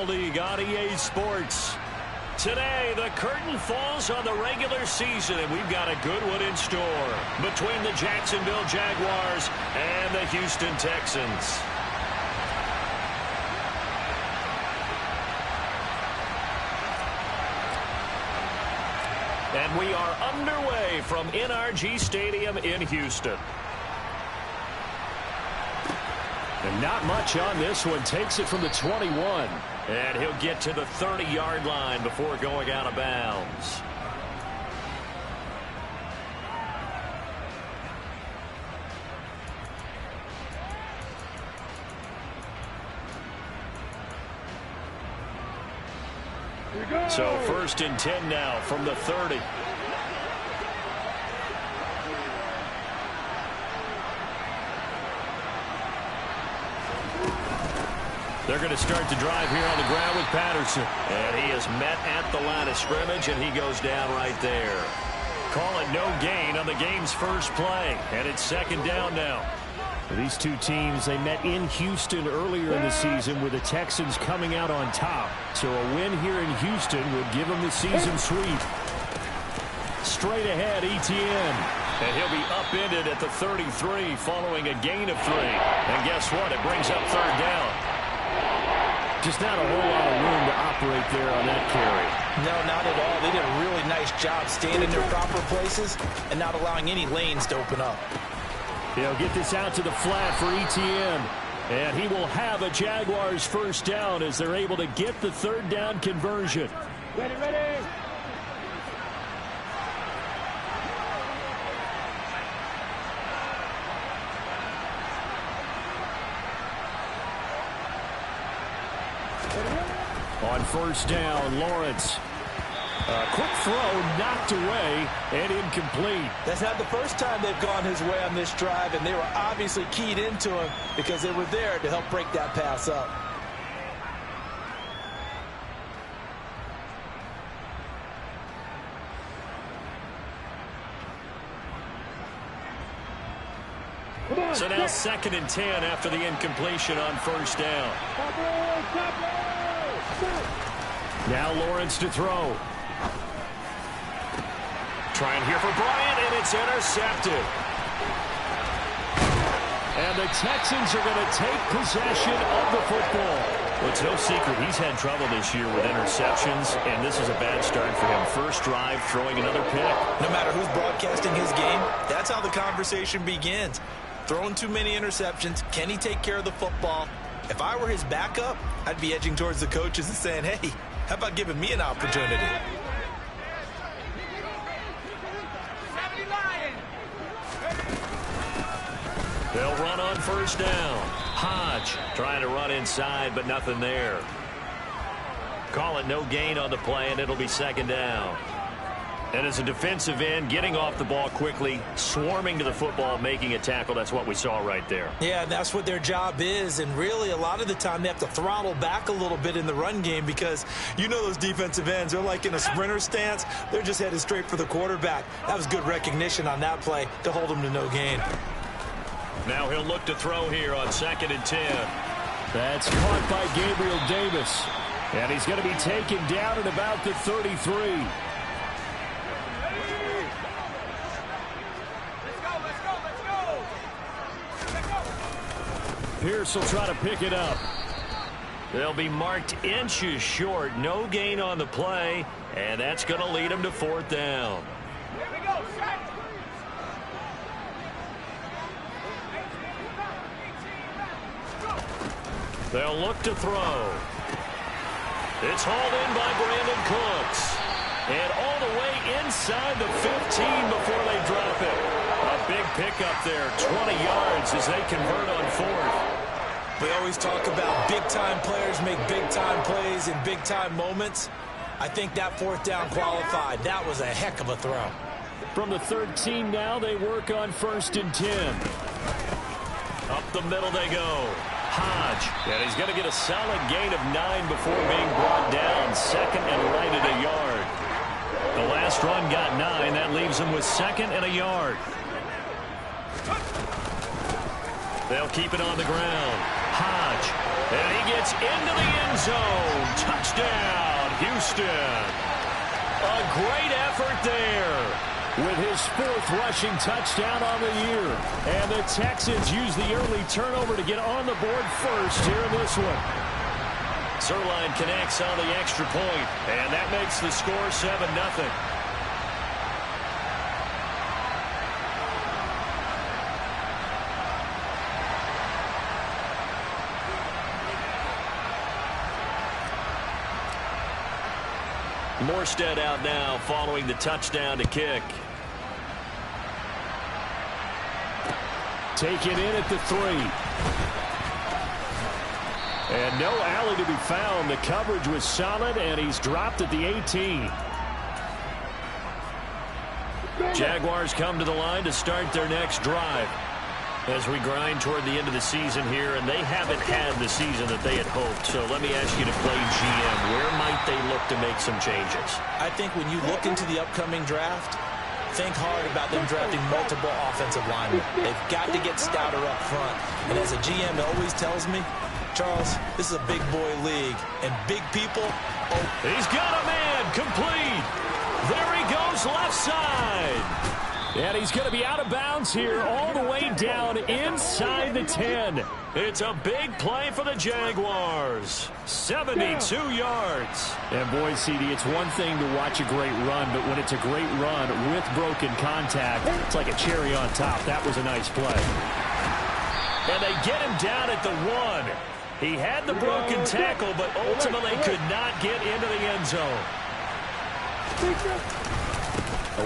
League on EA Sports. Today, the curtain falls on the regular season, and we've got a good one in store between the Jacksonville Jaguars and the Houston Texans. And we are underway from NRG Stadium in Houston. And not much on this one. Takes it from the 21. And he'll get to the 30-yard line before going out of bounds. So 1st and 10 now from the 30. They're going to start the drive here on the ground with Patterson. And he is met at the line of scrimmage, and he goes down right there. Call it no gain on the game's first play. And it's 2nd down now. These two teams, they met in Houston earlier in the season with the Texans coming out on top. So a win here in Houston would give them the season sweep. Straight ahead, Etienne. And he'll be upended at the 33 following a gain of 3. And guess what? It brings up 3rd down. Just not a whole lot of room to operate there on that carry. No, not at all. They did a really nice job staying in their proper places and not allowing any lanes to open up. He'll get this out to the flat for Etienne. And he will have a Jaguars 1st down as they're able to get the 3rd down conversion. Ready. On 1st down, Lawrence. A quick throw knocked away and incomplete. That's not the first time they've gone his way on this drive, and they were obviously keyed into him because they were there to help break that pass up. So now 2nd and 10 after the incompletion on 1st down. Now Lawrence to throw. Trying here for Bryant, and it's intercepted. And the Texans are going to take possession of the football. Well, it's no secret he's had trouble this year with interceptions, and this is a bad start for him. First drive, throwing another pick. No matter who's broadcasting his game, that's how the conversation begins. Throwing too many interceptions. Can he take care of the football? If I were his backup, I'd be edging towards the coaches and saying, hey, how about giving me an opportunity? They'll run on 1st down. Hodge trying to run inside, but nothing there. Call it no gain on the play, and it'll be 2nd down. And as a defensive end, getting off the ball quickly, swarming to the football, making a tackle, that's what we saw right there. Yeah, that's what their job is, and really a lot of the time they have to throttle back a little bit in the run game because you know those defensive ends, they're like in a sprinter stance. They're just headed straight for the quarterback. That was good recognition on that play to hold them to no gain. Now he'll look to throw here on 2nd and 10. That's caught by Gabriel Davis. And he's going to be taken down at about the 33. Pierce will try to pick it up. They'll be marked inches short. No gain on the play, and that's going to lead them to 4th down. Here we go, set. They'll look to throw. It's hauled in by Brandon Cooks. And all the way inside the 15 before they drop it. A big pickup there, 20 yards as they convert on 4th. We always talk about big-time players make big-time plays in big-time moments. I think that 4th down qualified. That was a heck of a throw. From the 13 now, they work on 1st and 10. Up the middle they go. Hodge, and he's going to get a solid gain of 9 before being brought down. 2nd and right at a yard. The last run got 9. That leaves him with 2nd and a yard. They'll keep it on the ground. Hodge. And he gets into the end zone. Touchdown, Houston. A great effort there. With his 4th rushing touchdown on the year. And the Texans use the early turnover to get on the board first here in this one. Zerline connects on the extra point, and that makes the score 7-0. Morstead out now following the touchdown to kick. Taken in at the 3. And no alley to be found. The coverage was solid, and he's dropped at the 18. Jaguars come to the line to start their next drive. As we grind toward the end of the season here, and they haven't had the season that they had hoped. So let me ask you to play GM. Where might they look to make some changes? I think when you look into the upcoming draft, think hard about them drafting multiple offensive linemen. They've got to get stouter up front. And as a GM always tells me, Charles, this is a big boy league, and big people. Oh, he's got a man complete. There he goes, left side. And he's going to be out of bounds here all the way down inside the 10. It's a big play for the Jaguars. 72 yards. And boy, CD, it's one thing to watch a great run, but when it's a great run with broken contact, it's like a cherry on top. That was a nice play. And they get him down at the 1. He had the broken tackle, but ultimately could not get into the end zone.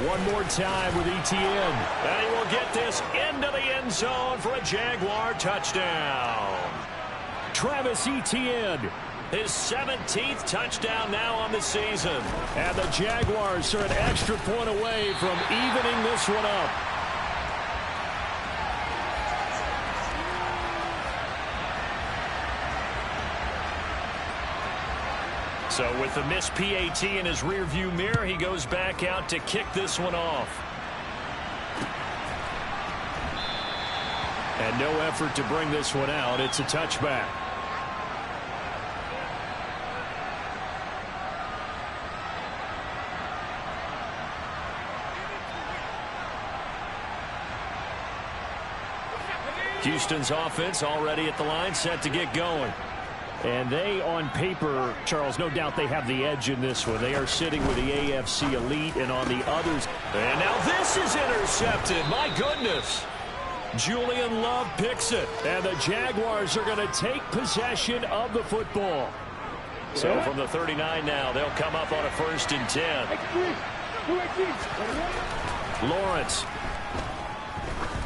One more time with Etienne. And he will get this into the end zone for a Jaguar touchdown. Travis Etienne. His 17th touchdown now on the season. And the Jaguars are an extra point away from evening this one up. So with the missed PAT in his rearview mirror, he goes back out to kick this one off. And no effort to bring this one out. It's a touchback. Houston's offense already at the line, set to get going. And they, on paper, Charles, no doubt they have the edge in this one. They are sitting with the AFC elite, and on the others. And now this is intercepted. My goodness. Julian Love picks it. And the Jaguars are going to take possession of the football. So from the 39 now, they'll come up on a 1st and 10. Lawrence.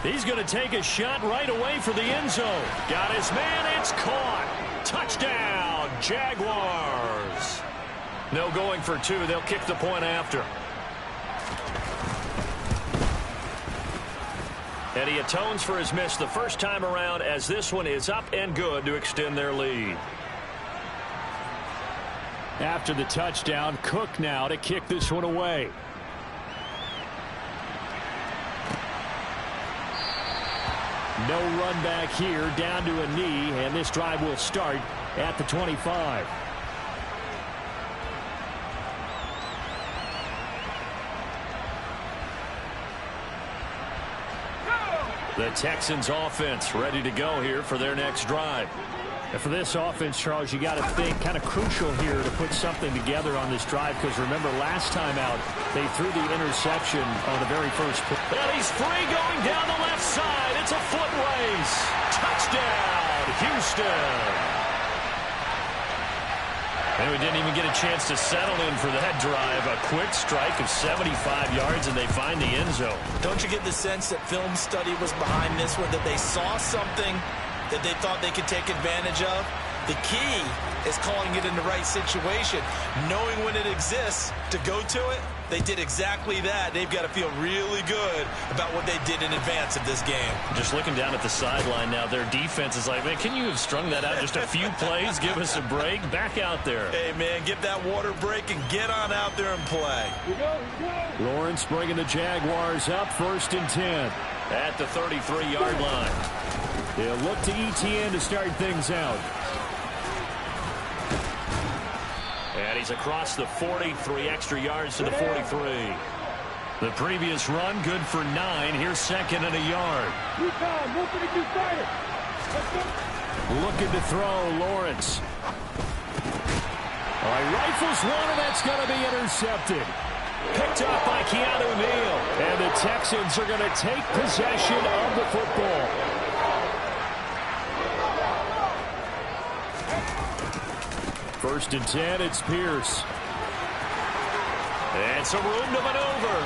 He's going to take a shot right away for the end zone. Got his man. It's caught. Touchdown, Jaguars. No going for 2. They'll kick the point after. And he atones for his miss the first time around, as this one is up and good to extend their lead. After the touchdown, Cook now to kick this one away. No run back here, down to a knee, and this drive will start at the 25. The Texans offense ready to go here for their next drive. And for this offense, Charles, you got to think kind of crucial here to put something together on this drive, because remember last time out they threw the interception on the very first play. And he's free going down the left side. It's a foot race. Touchdown, Houston. And we didn't even get a chance to settle in for that drive. A quick strike of 75 yards, and they find the end zone. Don't you get the sense that film study was behind this one, that they saw something that they thought they could take advantage of? The key is calling it in the right situation, knowing when it exists to go to it. They did exactly that. They've got to feel really good about what they did in advance of this game. Just looking down at the sideline now, their defense is like, man, can you have strung that out just a few plays? Give us a break. Back out there. Hey, man, give that water break and get on out there and play. Lawrence bringing the Jaguars up 1st and 10. At the 33-yard line. They'll look to ETN to start things out. And he's across the 40, 3 extra yards to the 43. The previous run, good for 9. Here's second and a yard. Looking to throw, Lawrence. All right, rifles one, and that's going to be intercepted. Picked up by Keanu Neal. And the Texans are going to take possession of the football. First and 10, it's Pierce. And some room to maneuver.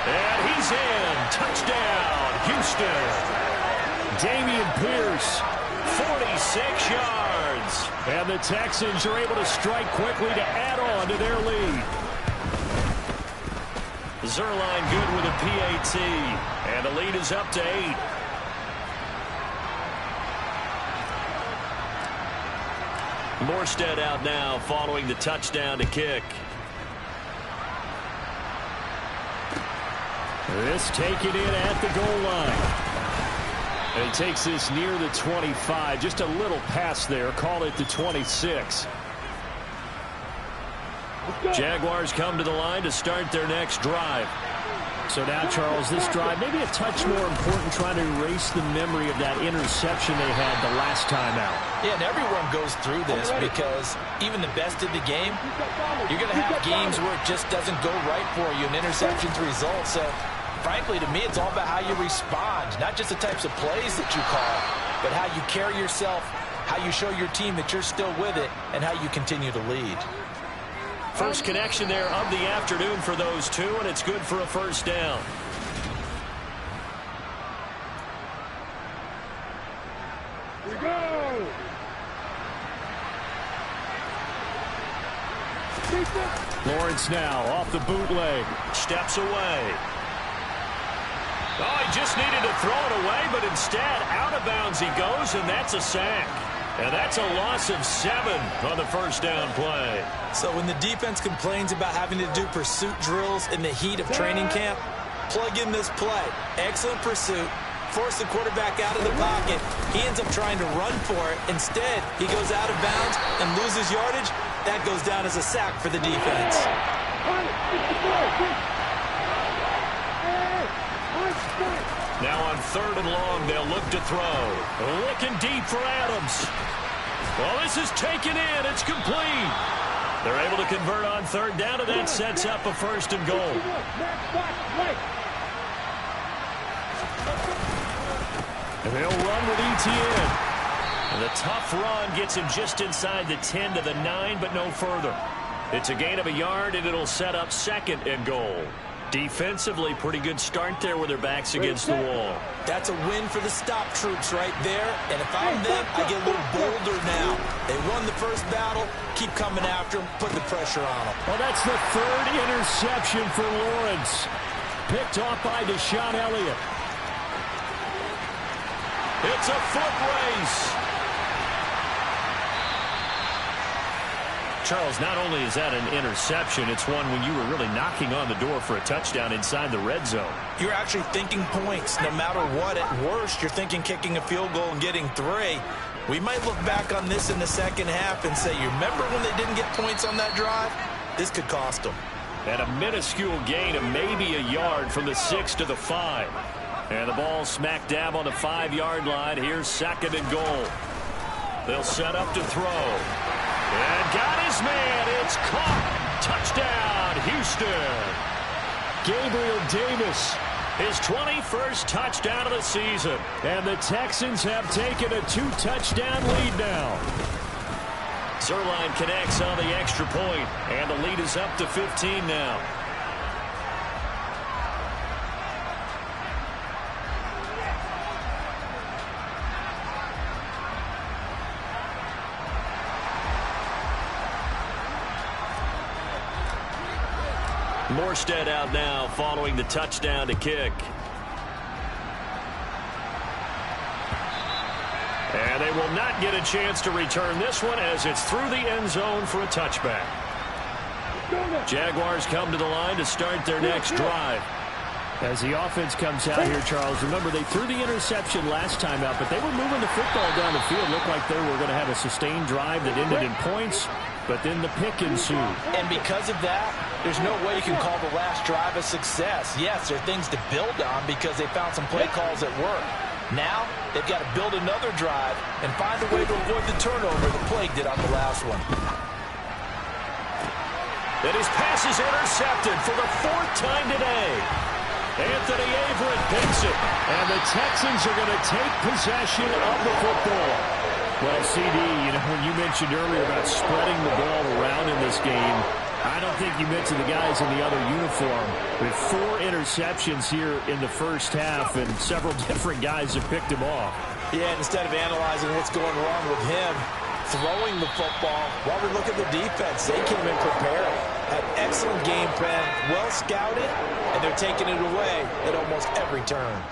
And he's in. Touchdown, Houston. Dameon Pierce. 46 yards. And the Texans are able to strike quickly to add on to their lead. Zerline good with a PAT. And the lead is up to 8. Morstead out now following the touchdown to kick. This taken in at the goal line. And he takes this near the 25. Just a little pass there. Call it the 26. Jaguars come to the line to start their next drive. So now, Charles, this drive maybe a touch more important, trying to erase the memory of that interception they had the last time out. Yeah, and everyone goes through this because even the best of the game, you're going to have games where it just doesn't go right for you, and interceptions result. So, frankly, to me, it's all about how you respond, not just the types of plays that you call, but how you carry yourself, how you show your team that you're still with it, and how you continue to lead. First connection there of the afternoon for those two, and it's good for a first down. Here we go. Lawrence now off the bootleg. Steps away. Oh, he just needed to throw it away, but instead out of bounds he goes, and that's a sack. And that's a loss of 7 on the first down play. So when the defense complains about having to do pursuit drills in the heat of training camp, plug in this play. Excellent pursuit. Force the quarterback out of the pocket. He ends up trying to run for it. Instead, he goes out of bounds and loses yardage. That goes down as a sack for the defense. Now on 3rd and long, they'll look to throw. Looking deep for Adams. Well, this is taken in. It's complete. They're able to convert on 3rd down, and that sets up a 1st and goal. And they'll run with ETN. And the tough run gets him just inside the 10 to the 9, but no further. It's a gain of a yard, and it'll set up 2nd and goal. Defensively, pretty good start there with their backs against the wall. That's a win for the stop troops right there. And if I'm them, I get a little bolder now. They won the first battle. Keep coming after them. Put the pressure on them. Well, that's the 3rd interception for Lawrence. Picked off by Deshaun Elliott. It's a foot race. Charles, not only is that an interception, it's one when you were really knocking on the door for a touchdown inside the red zone. You're actually thinking points no matter what. At worst, you're thinking kicking a field goal and getting 3. We might look back on this in the second half and say, you remember when they didn't get points on that drive? This could cost them. And a minuscule gain of maybe a yard from the 6 to the 5. And the ball smack dab on the 5-yard line. Here's 2nd and goal. They'll set up to throw. And got his man. It's caught. Touchdown, Houston. Gabriel Davis. His 21st touchdown of the season. And the Texans have taken a 2-touchdown lead now. Zerline connects on the extra point, and the lead is up to 15 now. Morstead out now following the touchdown to kick. And they will not get a chance to return this one as it's through the end zone for a touchback. Jaguars come to the line to start their next drive. As the offense comes out here, Charles, remember they threw the interception last time out, but they were moving the football down the field. Looked like they were going to have a sustained drive that ended in points, but then the pick ensued. And because of that, there's no way you can call the last drive a success. Yes, there are things to build on because they found some play calls that work. Now, they've got to build another drive and find a way to avoid the turnover the plague did on the last one. And his pass is intercepted for the 4th time today. Anthony Averett picks it. And the Texans are going to take possession of the football. Well, CD, when you mentioned earlier about spreading the ball around in this game, I don't think you mentioned the guys in the other uniform. With 4 interceptions here in the first half, and several different guys have picked him off. Yeah, instead of analyzing what's going wrong with him, throwing the football, while we look at the defense, they came in prepared. Had excellent game plan, well scouted, and they're taking it away at almost every turn.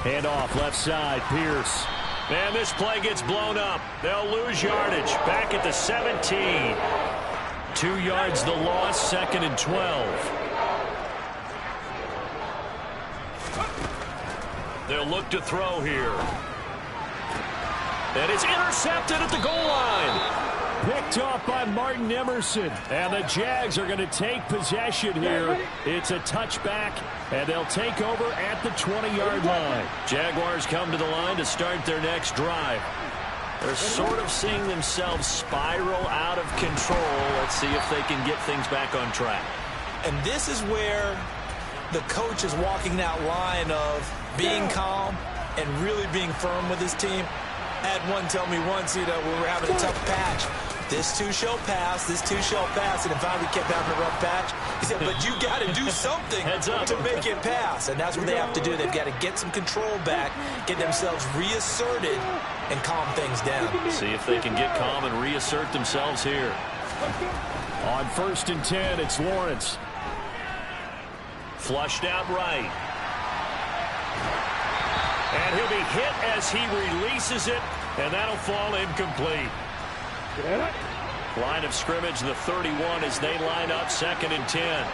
Hand off left side, Pierce. And this play gets blown up. They'll lose yardage. Back at the 17. 2 yards the loss, 2nd and 12. They'll look to throw here. And it's intercepted at the goal line. Picked off by Martin Emerson. And the Jags are going to take possession here. It's a touchback, and they'll take over at the 20-yard line. Jaguars come to the line to start their next drive. They're sort of seeing themselves spiral out of control. Let's see if they can get things back on track. And this is where the coach is walking that line of being calm and really being firm with his team. I had one tell me once, when we were having a tough patch, this too shall pass, this too shall pass, and if finally kept having a rough patch, he said, but you got to do something to make it pass, and that's what they have to do. They've got to get some control back, get themselves reasserted, and calm things down. See if they can get calm and reassert themselves here. On 1st and 10, it's Lawrence. Flushed out right. And he'll be hit as he releases it, and that'll fall incomplete. Line of scrimmage, the 31 as they line up, 2nd and 10.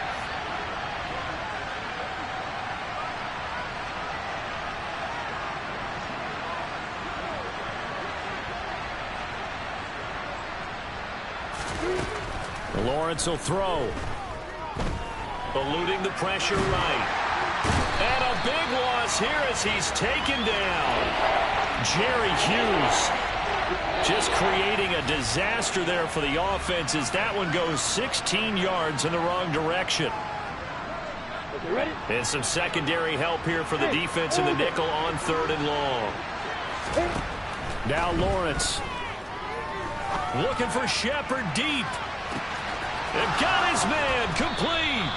Lawrence will throw. Eluding the pressure right. And a big loss here as he's taken down. Jerry Hughes just creating a disaster there for the offense as that one goes 16 yards in the wrong direction. And some secondary help here for the defense in the nickel on 3rd and long. Now Lawrence. Looking for Shepard deep. And got his man complete.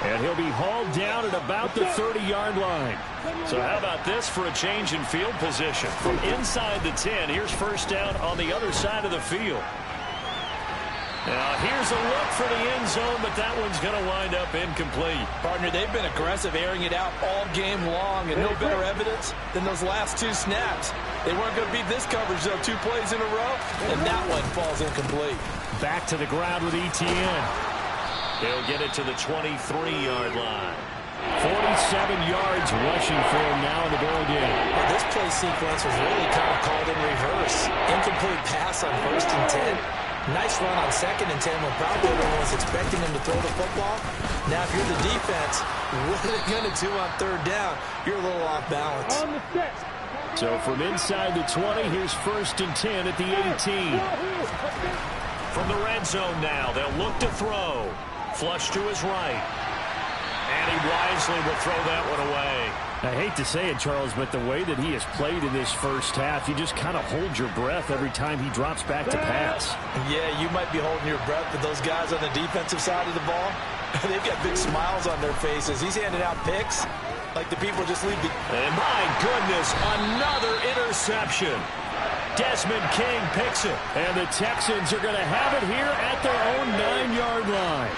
And he'll be hauled down at about the 30-yard line. So how about this for a change in field position? From inside the 10, here's 1st down on the other side of the field. Now here's a look for the end zone, but that one's going to wind up incomplete. Partner, they've been aggressive, airing it out all game long, and no better evidence than those last 2 snaps. They weren't going to beat this coverage, though, 2 plays in a row, and that one falls incomplete. Back to the ground with Etienne. He'll get it to the 23-yard line. 47 yards rushing for him now in the ball game. Well, this play sequence was really kind of called in reverse. Incomplete pass on 1st and 10. Nice run on 2nd and 10 when probably everyone was expecting him to throw the football. Now, if you're the defense, what are they going to do on 3rd down? You're a little off balance. So from inside the 20, here's 1st and 10 at the 18. From the red zone now, they'll look to throw. Flush to his right. And he wisely will throw that one away. I hate to say it, Charles, but the way that he has played in this first half, you just kind of hold your breath every time he drops back to pass. Yeah, you might be holding your breath, but those guys on the defensive side of the ball, they've got big smiles on their faces. He's handing out picks like the people just leave the... And my goodness, another interception. Desmond King picks it. And the Texans are going to have it here at their own 9-yard line.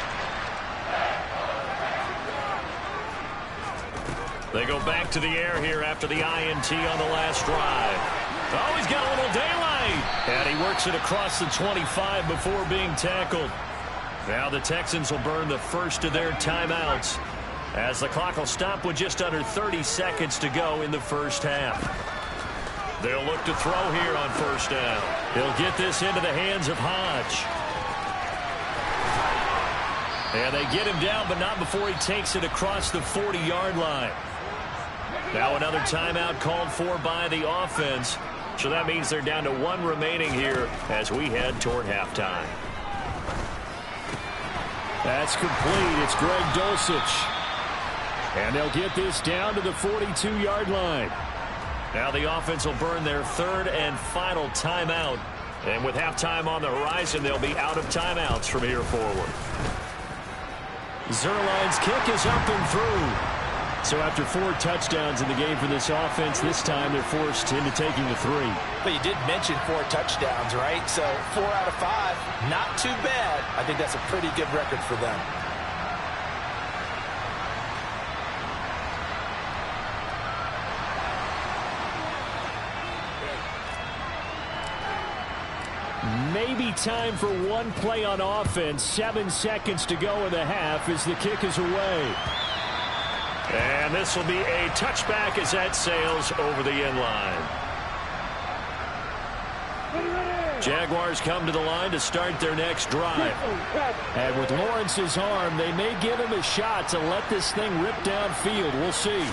They go back to the air here after the INT on the last drive. Oh, he's got a little daylight. And he works it across the 25 before being tackled. Now the Texans will burn the first of their timeouts as the clock will stop with just under 30 seconds to go in the first half. They'll look to throw here on first down. He'll get this into the hands of Hodge. And they get him down, but not before he takes it across the 40-yard line. Now another timeout called for by the offense. So that means they're down to one remaining here as we head toward halftime. That's complete. It's Greg Dulcich. And they'll get this down to the 42-yard line. Now the offense will burn their third and final timeout. And with halftime on the horizon, they'll be out of timeouts from here forward. Zuerlein's kick is up and through. So after 4 touchdowns in the game for this offense, this time they're forced into taking the 3. But you did mention 4 touchdowns, right? So 4 out of 5, not too bad. I think that's a pretty good record for them. Maybe time for one play on offense. 7 seconds to go in the half as the kick is away. And this will be a touchback as that sails over the end line. Jaguars come to the line to start their next drive. And with Lawrence's arm, they may give him a shot to let this thing rip downfield. We'll see.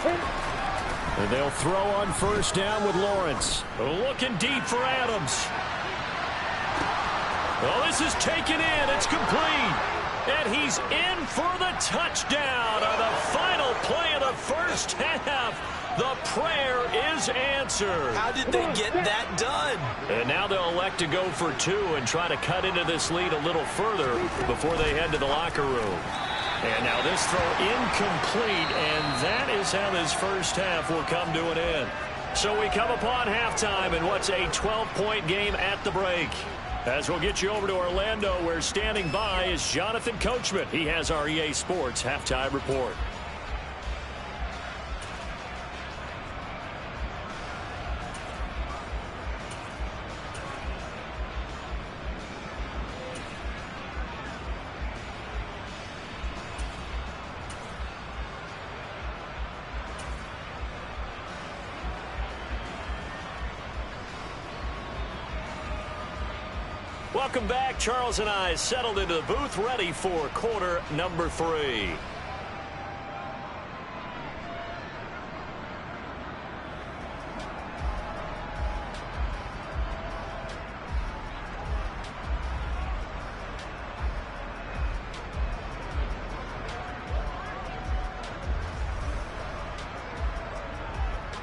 And they'll throw on first down with Lawrence. Looking deep for Adams. Well, this is taken in. It's complete. And he's in for the touchdown on the final play of the first half. The prayer is answered. How did they get that done? And now they'll elect to go for 2 and try to cut into this lead a little further before they head to the locker room. And now this throw incomplete, and that is how this first half will come to an end. So we come upon halftime in what's a 12-point game at the break. As we'll get you over to Orlando, where standing by is Jonathan Coachman. He has our EA Sports Halftime Report. Welcome back. Charles and I settled into the booth, ready for quarter number 3.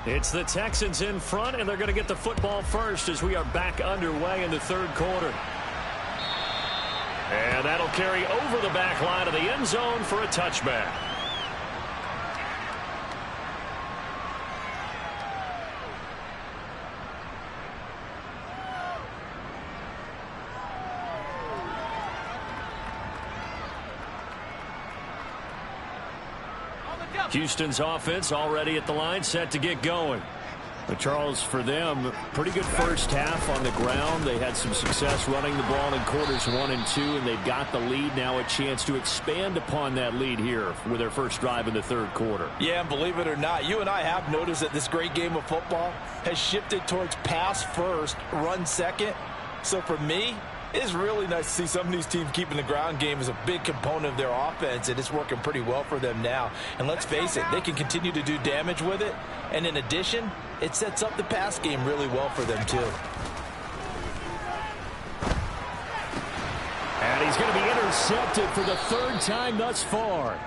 It's the Texans in front, and they're going to get the football first as we are back underway in the third quarter. And that'll carry over the back line of the end zone for a touchback. Houston's offense already at the line, set to get going. But Charles, for them, pretty good first half on the ground. They had some success running the ball in quarters 1 and 2, and they've got the lead. Now a chance to expand upon that lead here with their first drive in the third quarter. Yeah, and believe it or not, you and I have noticed that this great game of football has shifted towards pass first, run second. So for me, it's really nice to see some of these teams keeping the ground game as a big component of their offense, and it's working pretty well for them now. And let's face it, they can continue to do damage with it. And in addition, it sets up the pass game really well for them, too. And he's going to be intercepted for the 3rd time thus far.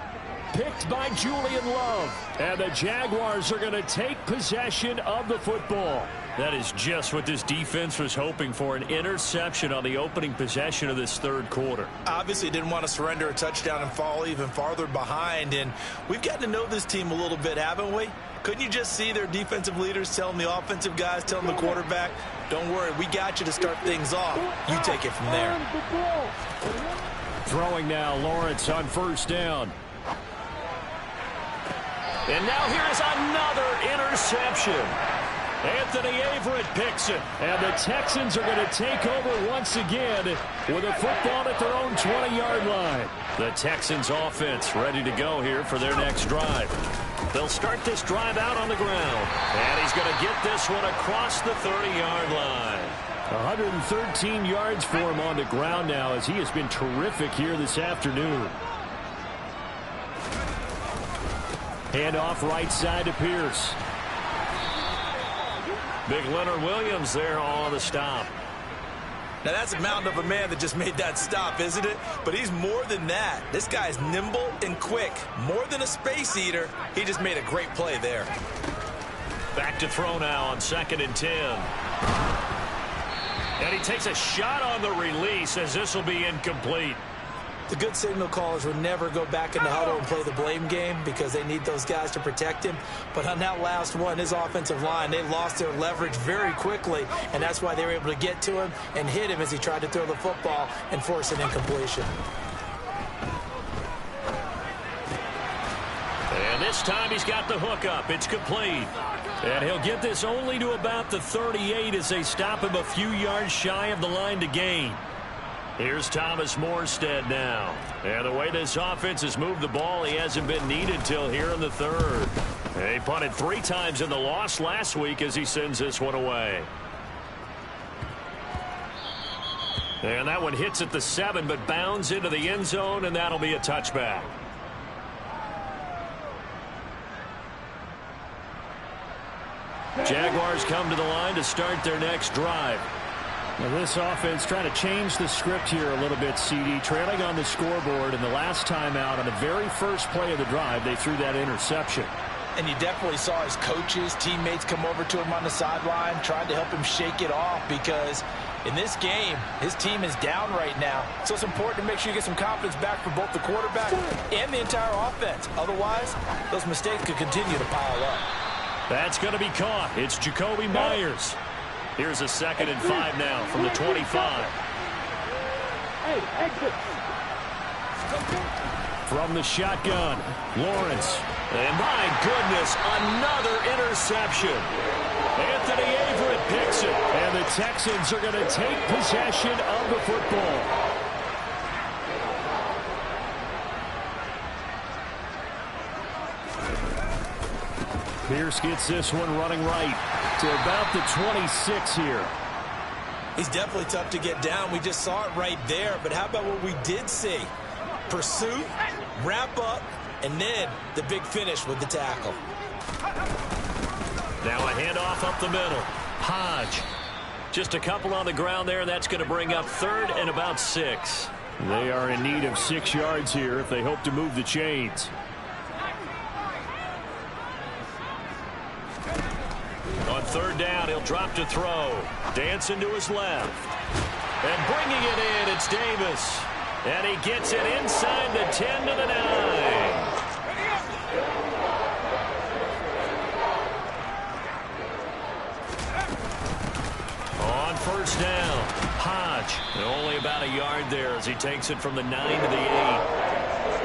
Picked by Julian Love. And the Jaguars are going to take possession of the football. That is just what this defense was hoping for, an interception on the opening possession of this third quarter. Obviously didn't want to surrender a touchdown and fall even farther behind, and we've gotten to know this team a little bit, haven't we? Couldn't you just see their defensive leaders telling the offensive guys, telling the quarterback, don't worry, we got you to start things off. You take it from there. Throwing now, Lawrence on first down. And now here is another interception. Anthony Averett picks it. And the Texans are going to take over once again with a football at their own 20-yard line. The Texans offense ready to go here for their next drive. They'll start this drive out on the ground. And he's going to get this one across the 30-yard line. 113 yards for him on the ground now as he has been terrific here this afternoon. Handoff right side to Pierce. Big Leonard Williams there on the stop. Now that's a mountain of a man that just made that stop, isn't it? But he's more than that. This guy's nimble and quick. More than a space eater. He just made a great play there. Back to throw now on 2nd and 10. And he takes a shot on the release as this will be incomplete. The good signal callers would never go back in the huddle and play the blame game because they need those guys to protect him. But on that last one, his offensive line, they lost their leverage very quickly, and that's why they were able to get to him and hit him as he tried to throw the football and force an incompletion. And this time he's got the hook up. It's complete. And he'll get this only to about the 38 as they stop him a few yards shy of the line to gain. Here's Thomas Morstead now. And the way this offense has moved the ball, he hasn't been needed till here in the 3rd. He punted 3 times in the loss last week as he sends this one away. And that one hits at the 7, but bounds into the end zone, and that'll be a touchback. Jaguars come to the line to start their next drive. Now this offense trying to change the script here a little bit, CD. Trailing on the scoreboard, and the last time out on the very first play of the drive, they threw that interception. And you definitely saw his coaches, teammates come over to him on the sideline, tried to help him shake it off because in this game, his team is down right now. So it's important to make sure you get some confidence back for both the quarterback and the entire offense. Otherwise, those mistakes could continue to pile up. That's going to be caught. It's Jacoby Myers. Here's a 2nd and 5 now from the 25. Hey, exit. From the shotgun, Lawrence. And my goodness, another interception. Anthony Averett picks it. And the Texans are going to take possession of the football. Pierce gets this one running right to about the 26 here. He's definitely tough to get down. We just saw it right there. But how about what we did see? Pursuit, wrap up, and then the big finish with the tackle. Now a handoff up the middle. Hodge. Just a couple on the ground there. That's going to bring up 3rd and about 6. They are in need of 6 yards here if they hope to move the chains. On 3rd down, he'll drop to throw. Dancing to his left. And bringing it in, it's Davis. And he gets it inside the 10 to the 9. On 1st down, Hodge. Only about a yard there as he takes it from the 9 to the 8.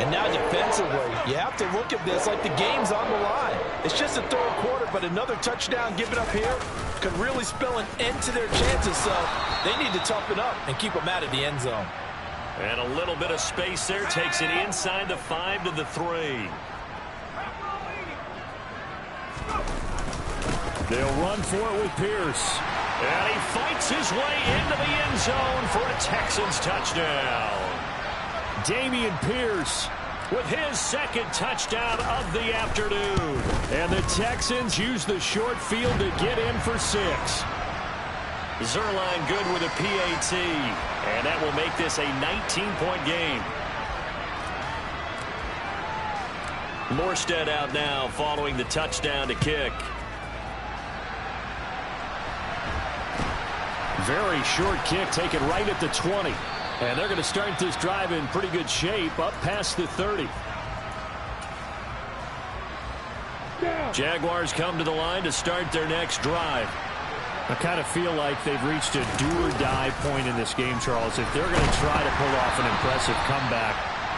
And now defensively, you have to look at this like the game's on the line. It's just the 3rd quarter, but another touchdown given up here could really spell an end to their chances. So they need to toughen up and keep them out of the end zone. And a little bit of space there takes it inside the 5 to the 3. They'll run for it with Pierce. And he fights his way into the end zone for a Texans touchdown. Dameon Pierce with his 2nd touchdown of the afternoon. And the Texans use the short field to get in for 6. Zerline good with a PAT. And that will make this a 19-point game. Morstead out now following the touchdown to kick. Very short kick taken right at the 20. And they're going to start this drive in pretty good shape up past the 30. Jaguars come to the line to start their next drive. I kind of feel like they've reached a do-or-die point in this game, Charles. If they're going to try to pull off an impressive comeback,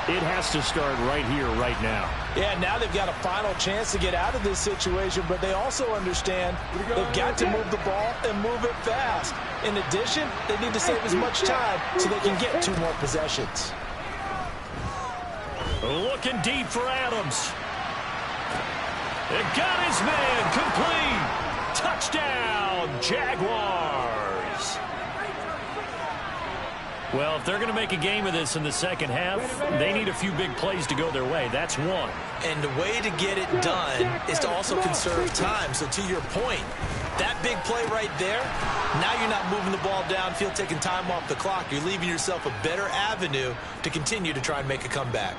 It has to start right here, right now. Yeah, now they've got a final chance to get out of this situation, but they also understand they've got to move the ball and move it fast. In addition, they need to save as much time so they can get 2 more possessions. Looking deep for Adams. It got his man complete. Touchdown, Jaguars. Well, if they're going to make a game of this in the second half, they need a few big plays to go their way. That's one. And the way to get it done is to also conserve time. So to your point, that big play right there, now you're not moving the ball downfield, taking time off the clock. You're leaving yourself a better avenue to continue to try and make a comeback.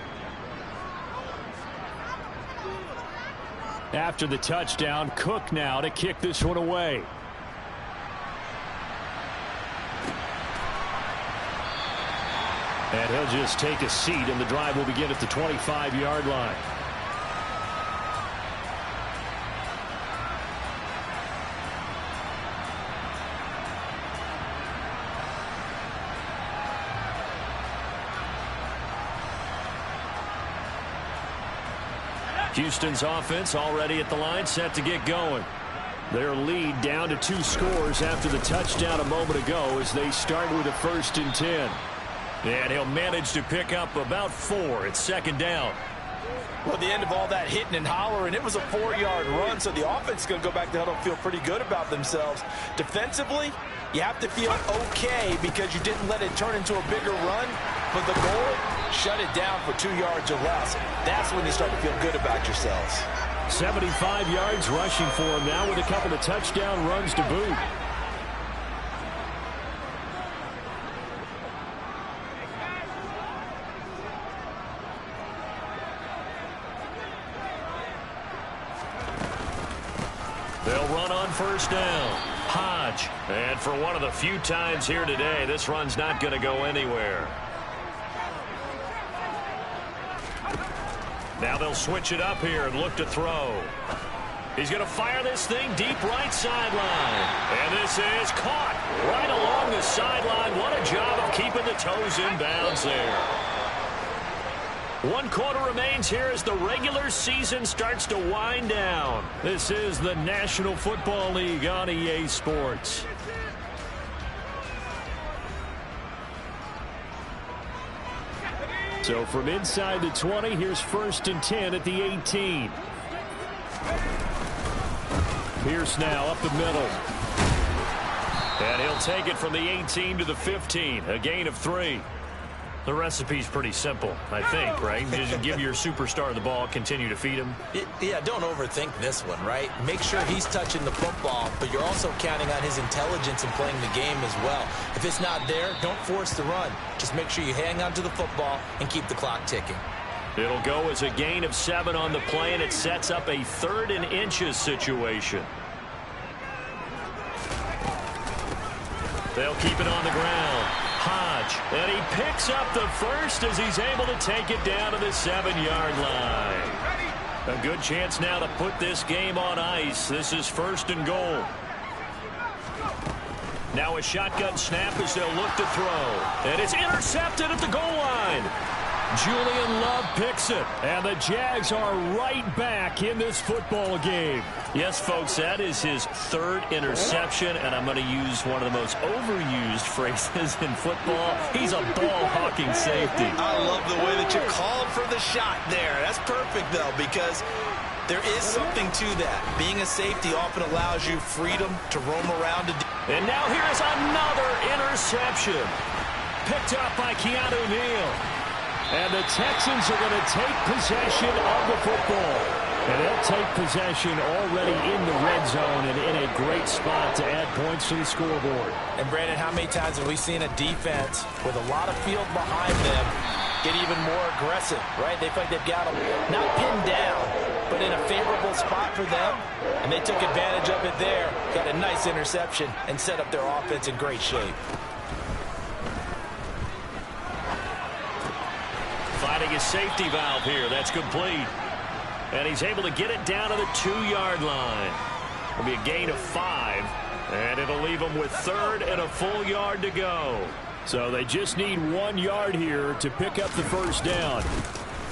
After the touchdown, Cook now to kick this one away. And he'll just take a seat, and the drive will begin at the 25-yard line. Houston's offense already at the line, set to get going. Their lead down to 2 scores after the touchdown a moment ago as they start with a 1st and 10. And he'll manage to pick up about 4. It's 2nd down. Well, at the end of all that hitting and hollering, it was a 4-yard run, so the offense is going to go back to huddle and feel pretty good about themselves. Defensively, you have to feel okay because you didn't let it turn into a bigger run, but the goal, shut it down for 2 yards or less. That's when you start to feel good about yourselves. 75 yards rushing for him now with a couple of touchdown runs to boot. They'll run on 1st down. Hodge. And for one of the few times here today, this run's not going to go anywhere. Now they'll switch it up here and look to throw. He's going to fire this thing deep right sideline. And this is caught right along the sideline. What a job of keeping the toes in bounds there. 1 quarter remains here as the regular season starts to wind down. This is the National Football League on EA Sports. So from inside the 20, here's 1st and 10 at the 18. Pierce now up the middle. And he'll take it from the 18 to the 15, a gain of 3. The recipe's pretty simple, I think, right? Just give your superstar the ball, continue to feed him. Yeah, don't overthink this one, right? Make sure he's touching the football, but you're also counting on his intelligence in playing the game as well. If it's not there, don't force the run. Just make sure you hang on to the football and keep the clock ticking. It'll go as a gain of 7 on the play, and it sets up a 3rd and inches situation. They'll keep it on the ground. Hodge, and he picks up the 1st as he's able to take it down to the 7-yard line. A good chance now to put this game on ice. This is 1st and goal. Now a shotgun snap as they'll look to throw. And it's intercepted at the goal line. Julian Love picks it. And the Jags are right back in this football game. Yes, folks, that is his 3rd interception, and I'm going to use one of the most overused phrases in football. He's a ball-hawking safety. I love the way that you called for the shot there. That's perfect, though, because there is something to that. Being a safety often allows you freedom to roam around. And now here's another interception. Picked up by Keanu Neal. And the Texans are going to take possession of the football. And they'll take possession already in the red zone and in a great spot to add points to the scoreboard. And, Brandon, how many times have we seen a defense with a lot of field behind them get even more aggressive, right? They feel like they've got them not pinned down, but in a favorable spot for them. And they took advantage of it there, got a nice interception, and set up their offense in great shape. Finding his safety valve here. That's complete. And he's able to get it down to the 2-yard line. It'll be a gain of 5. And it'll leave him with 3rd and a full yard to go. So they just need 1 yard here to pick up the first down.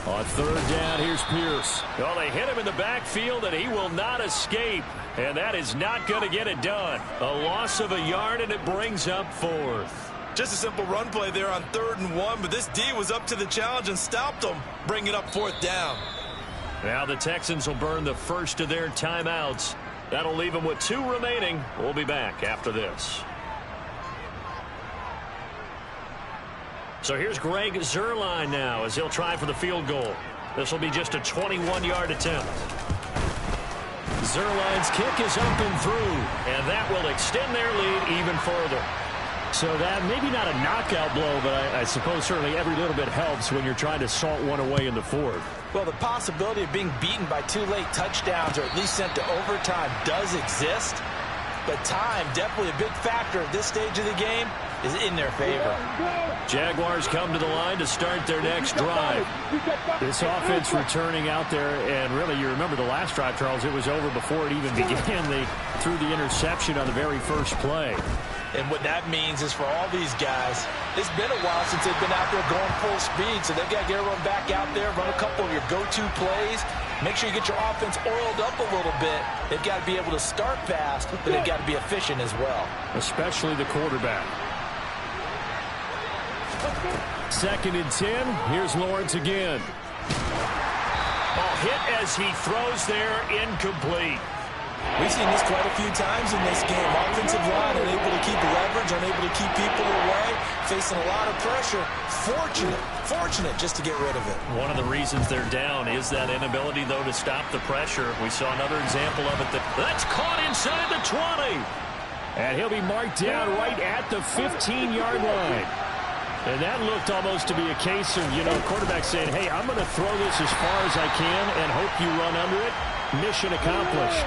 On third down, here's Pierce. Well, they hit him in the backfield, and he will not escape. And that is not going to get it done. A loss of a yard, and it brings up fourth. Just a simple run play there on 3rd and 1, but this D was up to the challenge and stopped them, bringing up 4th down. Now the Texans will burn the first of their timeouts. That'll leave them with 2 remaining. We'll be back after this. So here's Greg Zuerlein now as he'll try for the field goal. This will be just a 21-yard attempt. Zuerlein's kick is up and through, and that will extend their lead even further. So that maybe not a knockout blow, but I suppose certainly every little bit helps when you're trying to salt one away in the fourth. Well, the possibility of being beaten by 2 late touchdowns or at least sent to overtime does exist, but time, definitely a big factor at this stage of the game, is in their favor. Jaguars come to the line to start their next drive. This offense returning out there, and really you remember the last drive, Charles, it was over before it even began. They threw the interception on the very first play. And what that means is for all these guys, it's been a while since they've been out there going full speed, so they've got to get everyone back out there, run a couple of your go-to plays, make sure you get your offense oiled up a little bit. They've got to be able to start fast, but they've got to be efficient as well. Especially the quarterback. 2nd and 10. Here's Lawrence again. Ball hit as he throws there, incomplete. We've seen this quite a few times in this game. Offensive line unable to keep leverage, unable to keep people away, facing a lot of pressure. Fortunate just to get rid of it. One of the reasons they're down is that inability, though, to stop the pressure. We saw another example of it. That's caught inside the 20. And he'll be marked down right at the 15-yard line. And that looked almost to be a case of, quarterback saying, hey, I'm going to throw this as far as I can and hope you run under it. Mission accomplished.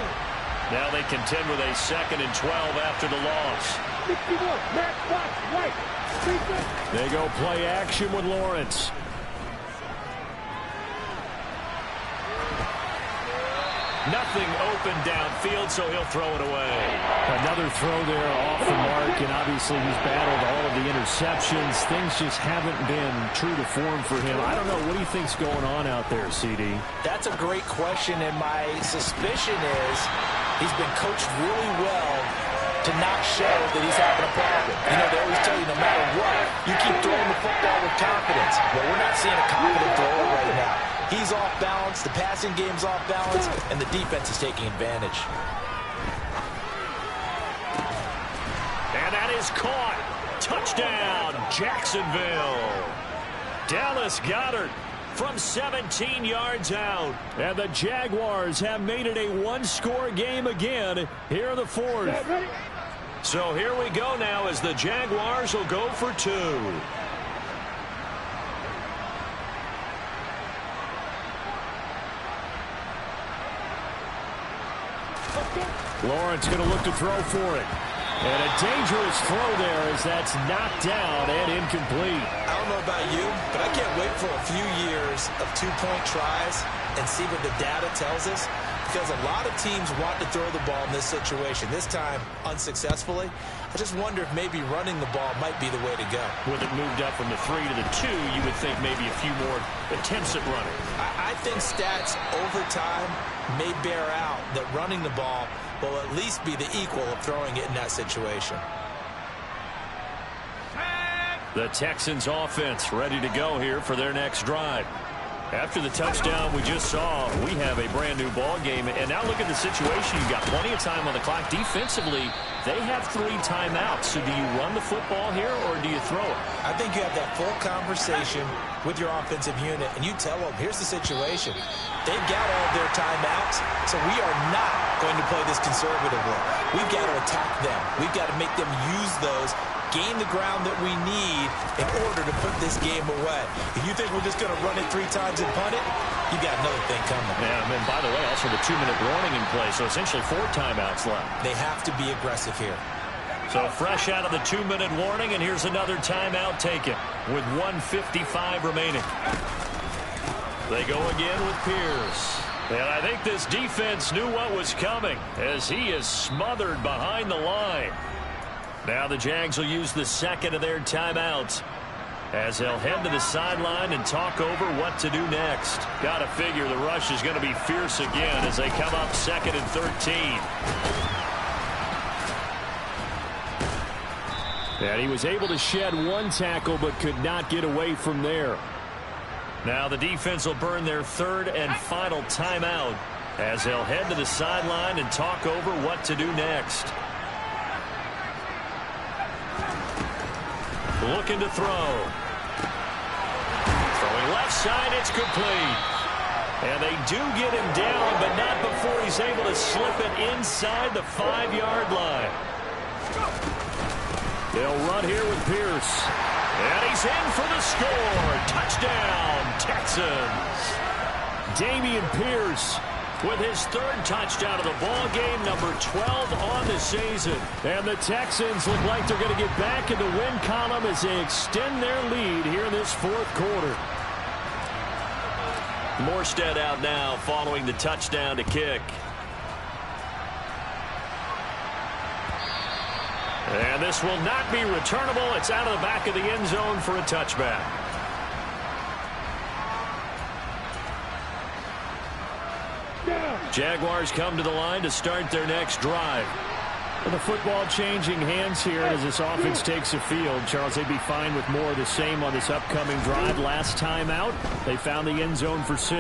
Now they contend with a 2nd and 12 after the loss. They go play action with Lawrence. Nothing open downfield, so he'll throw it away. Another throw there off the mark, and obviously he's battled all of the interceptions. Things just haven't been true to form for him. I don't know. What do you think's going on out there, CD? That's a great question, and my suspicion is he's been coached really well to not show that he's having a problem. They always tell you no matter what, you keep throwing the football with confidence. Well, we're not seeing a confident thrower right now. He's off balance, the passing game's off balance, and the defense is taking advantage. And that is caught. Touchdown, Jacksonville. Dallas Goedert from 17 yards out. And the Jaguars have made it a one-score game again here in the fourth. So here we go now as the Jaguars will go for 2. Lawrence going to look to throw for it. And a dangerous throw there as that's knocked down and incomplete. I don't know about you, but I can't wait for a few years of 2-point tries and see what the data tells us. Because a lot of teams want to throw the ball in this situation. This time, unsuccessfully. I just wonder if maybe running the ball might be the way to go. With it moved up from the 3 to the 2, you would think maybe a few more attempts at running. I think stats over time may bear out that running the ball will at least be the equal of throwing it in that situation. The Texans offense ready to go here for their next drive. After the touchdown we just saw, we have a brand new ball game. And now look at the situation. You've got plenty of time on the clock. Defensively, they have 3 timeouts. So do you run the football here or do you throw it? I think you have that full conversation with your offensive unit, and you tell them, here's the situation. They've got all their timeouts, so we are not going to play this conservatively. We've got to attack them. We've got to make them use those, gain the ground that we need in order to put this game away. If you think we're just going to run it 3 times and punt it, you got another thing coming. Yeah, and by the way, also the 2-minute warning in play, so essentially 4 timeouts left. They have to be aggressive here. So fresh out of the 2-minute warning, and here's another timeout taken with 1:55 remaining. They go again with Pierce. And I think this defense knew what was coming as he is smothered behind the line. Now the Jags will use the second of their timeouts as they'll head to the sideline and talk over what to do next. Got to figure the rush is going to be fierce again as they come up 2nd and 13. And he was able to shed one tackle but could not get away from there. Now the defense will burn their 3rd and final timeout as they'll head to the sideline and talk over what to do next. Looking to throw. Throwing left side, it's complete. And they do get him down, but not before he's able to slip it inside the 5-yard line. They'll run here with Pierce. And he's in for the score. Touchdown, Texans. Dameon Pierce with his 3rd touchdown of the ball game, number 12 on the season. And the Texans look like they're going to get back in the win column as they extend their lead here in this 4th quarter. Morstead out now following the touchdown to kick. And this will not be returnable. It's out of the back of the end zone for a touchback. Jaguars come to the line to start their next drive. Well, the football changing hands here as this offense takes the field. Charles, they'd be fine with more of the same on this upcoming drive. Last time out, they found the end zone for 6.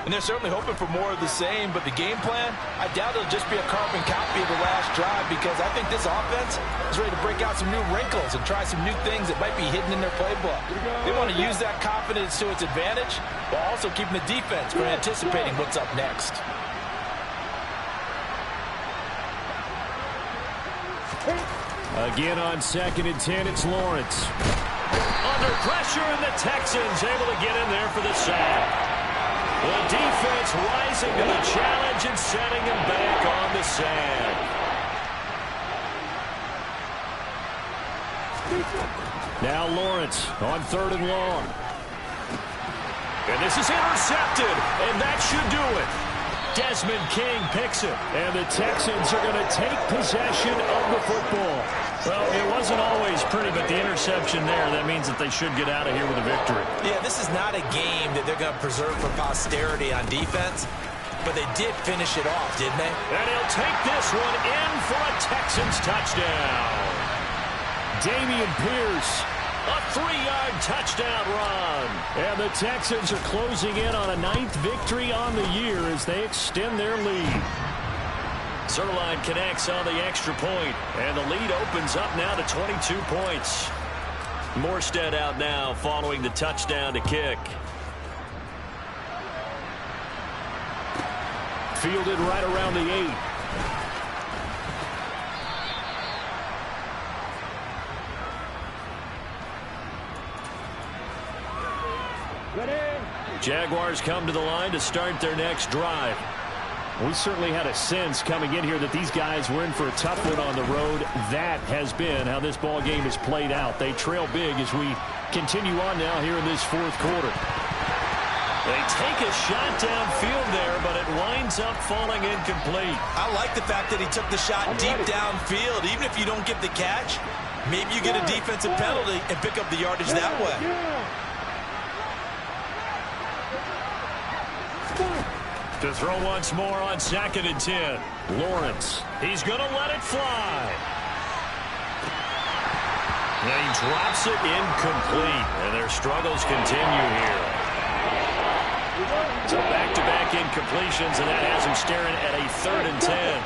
And they're certainly hoping for more of the same, but the game plan, I doubt it'll just be a carbon copy of the last drive because I think this offense is ready to break out some new wrinkles and try some new things that might be hidden in their playbook. They want to use that confidence to its advantage while also keeping the defense from anticipating what's up next. Again on 2nd and 10, it's Lawrence. Under pressure, and the Texans able to get in there for the sack. The defense rising to the challenge and setting him back on the sack. Now Lawrence on 3rd and long. And this is intercepted, and that should do it. Desmond King picks it. And the Texans are going to take possession of the football. Well, it wasn't always pretty, but the interception there, that means that they should get out of here with a victory. Yeah, this is not a game that they're going to preserve for posterity on defense, but they did finish it off, didn't they? And he'll take this one in for a Texans touchdown. Dameon Pierce. A 3-yard touchdown run. And the Texans are closing in on a 9th victory on the year as they extend their lead. Zerline connects on the extra point, and the lead opens up now to 22 points. Morstead out now following the touchdown to kick. Fielded right around the 8. Jaguars come to the line to start their next drive. We certainly had a sense coming in here that these guys were in for a tough one on the road. That has been how this ball game has played out. They trail big as we continue on now here in this 4th quarter. They take a shot downfield there, but it winds up falling incomplete. I like the fact that he took the shot deep downfield. Even if you don't get the catch, maybe you get a defensive penalty and pick up the yardage that way. To throw once more on 2nd and 10. Lawrence. He's going to let it fly. And he drops it incomplete. And their struggles continue here. So back-to-back incompletions, and that has him staring at a 3rd and 10.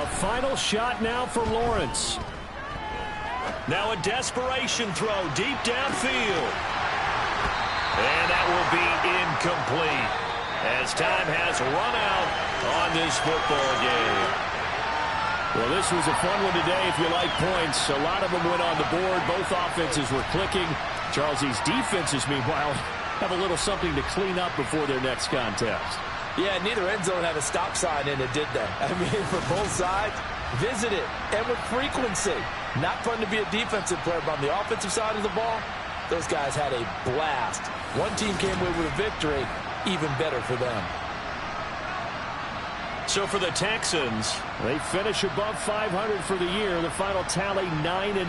A final shot now for Lawrence. Now a desperation throw deep downfield. And that will be incomplete as time has run out on this football game. Well, this was a fun one today if you like points. A lot of them went on the board. Both offenses were clicking. Charles, these defenses, meanwhile, have a little something to clean up before their next contest. Yeah, neither end zone had a stop sign in it, did they? I mean, for both sides, visit it, and with frequency. Not fun to be a defensive player, but on the offensive side of the ball, those guys had a blast. One team came away with a victory, even better for them. So for the Texans, they finish above 500 for the year. The final tally 9-8.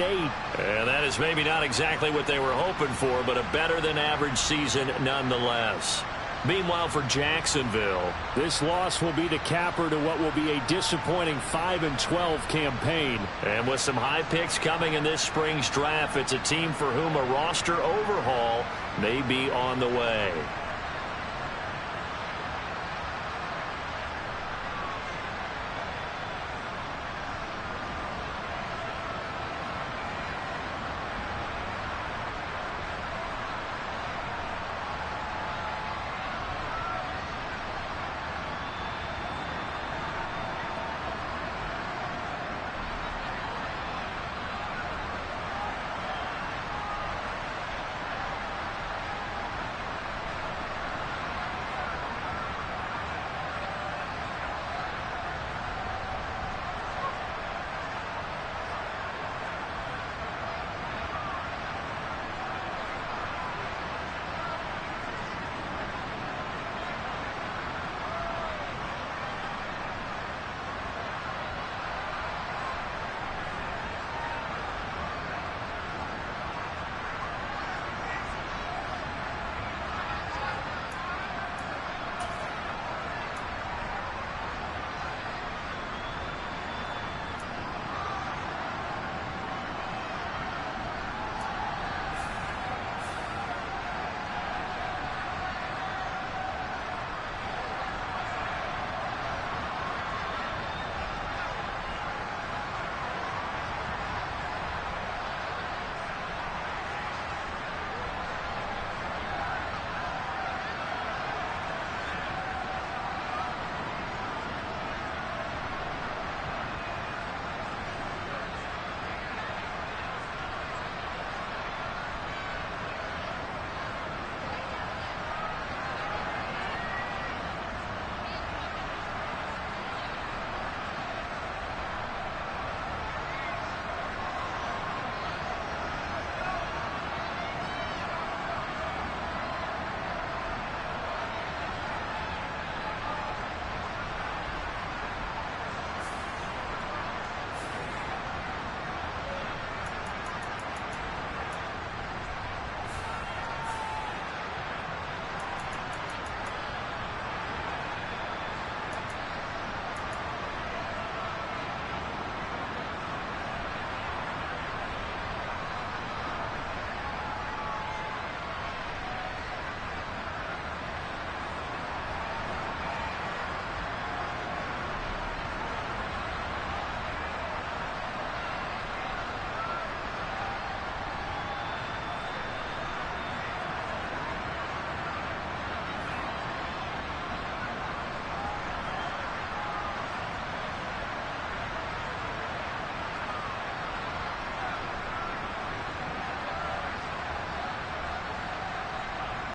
And that is maybe not exactly what they were hoping for, but a better than average season nonetheless. Meanwhile, for Jacksonville, this loss will be the capper to what will be a disappointing 5-12 campaign. And with some high picks coming in this spring's draft, it's a team for whom a roster overhaul may be on the way.